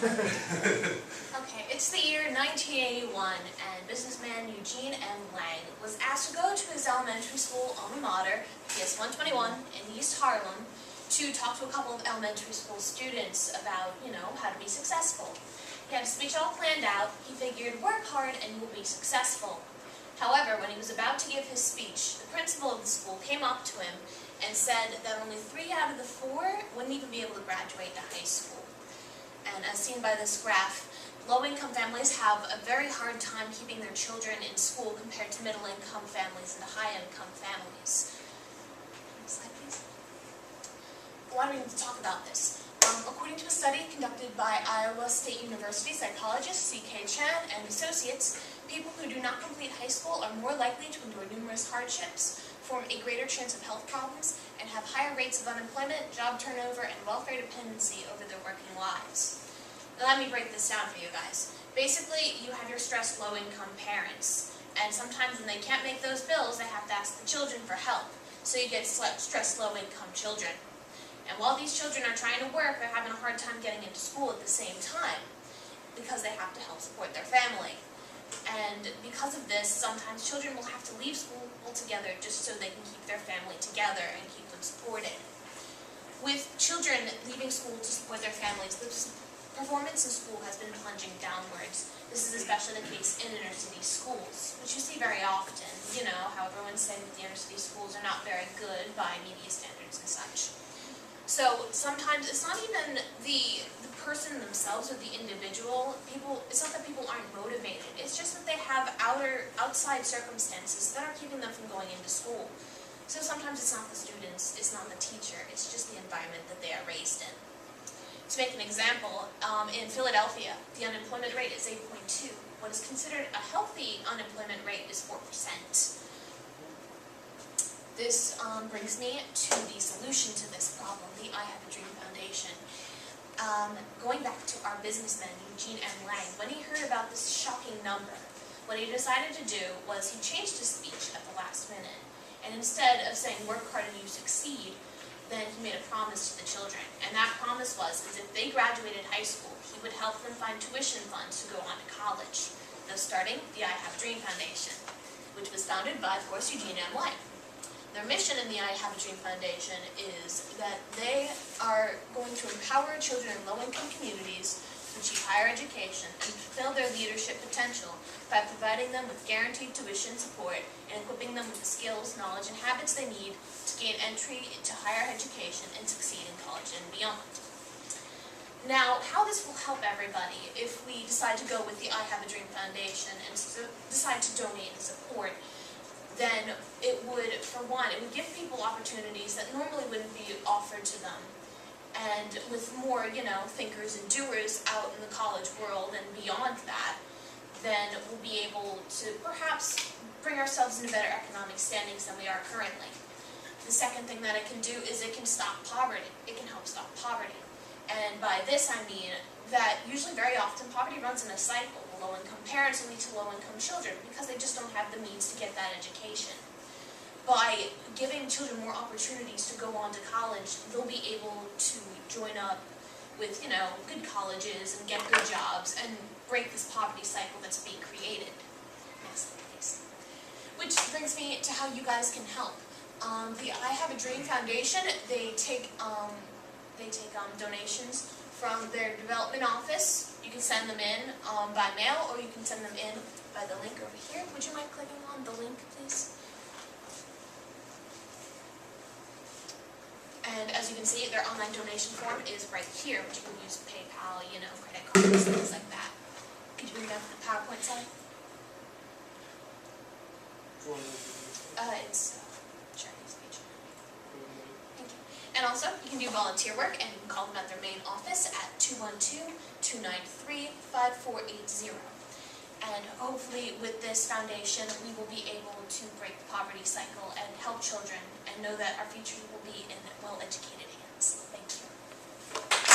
Okay, it's the year 1981, and businessman Eugene M. Lang was asked to go to his elementary school alma mater, VID01627 in East Harlem, to talk to a couple of elementary school students about, how to be successful. He had a speech all planned out. He figured, work hard and you will be successful. However, when he was about to give his speech, the principal of the school came up to him and said that only 3 out of the 4 wouldn't even be able to graduate to high school. And as seen by this graph, low-income families have a very hard time keeping their children in school compared to middle-income families and high-income families. Next slide, please. Why do we need to talk about this? According to a study conducted by Iowa State University psychologist C.K. Chan and associates, people who do not complete high school are more likely to endure numerous hardships, form a greater chance of health problems, and have higher rates of unemployment, job turnover, and welfare dependency over their working lives. Now let me break this down for you guys. Basically, you have your stressed low-income parents, and sometimes when they can't make those bills, they have to ask the children for help. So you get stressed low-income children. And while these children are trying to work, they're having a hard time getting into school at the same time because they have to help support their family. And because of this, sometimes children will have to leave school altogether just so they can keep their family together and keep them supported. With children leaving school to support their families, the performance in school has been plunging downwards. This is especially the case in inner city schools, which you see very often. How everyone's saying that the inner city schools are not very good by media standards and such. So sometimes it's not even the person themselves or the individual. It's not that people aren't motivated. It's just that they have outside circumstances that are keeping them from going into school. So sometimes it's not the students, it's not the teacher, it's just the environment that they are raised in. To make an example, in Philadelphia, the unemployment rate is 8.2. What is considered a healthy unemployment rate is 4%. This brings me to the solution to this problem, the I Have a Dream Foundation. Going back to our businessman, Eugene M. Lang, when he heard about this shocking number, what he decided to do was he changed his speech at the last minute. And instead of saying, work hard and you succeed, then he made a promise to the children. And that promise was that if they graduated high school, he would help them find tuition funds to go on to college, thus starting the I Have a Dream Foundation, which was founded by, of course, Eugene M. Lang. Their mission in the I Have a Dream Foundation is that they are going to empower children in low-income communities to achieve higher education and fulfill their leadership potential by providing them with guaranteed tuition support and equipping them with the skills, knowledge, and habits they need to gain entry into higher education and succeed in college and beyond. Now, how this will help everybody if we decide to go with the I Have a Dream Foundation and decide to donate and support, then it would, for one, it would give people opportunities that normally wouldn't be offered to them. And with more, thinkers and doers out in the college world and beyond that, then we'll be able to perhaps bring ourselves into better economic standings than we are currently. The second thing that it can do is it can stop poverty. It can help stop poverty. And by this I mean that usually very often poverty runs in a cycle. Low-income parents will lead to low-income children because they just don't have the means to get that education. By giving children more opportunities to go on to college, they'll be able to join up with, good colleges and get good jobs and break this poverty cycle that's being created. Next slide, please. Which brings me to how you guys can help. The I Have a Dream Foundation, they take donations from their development office. You can send them in by mail, or you can send them in by the link over here. Would you mind clicking on the link, please? And as you can see, their online donation form is right here, which you can use PayPal, credit cards, things like that. Could you bring down the PowerPoint slide? It's Chinese page. Thank you. And also, you can do volunteer work, and you can call them at their main office at 212-293-5480. And hopefully with this foundation, we will be able to break the poverty cycle and help children and know that our future will be in well-educated hands.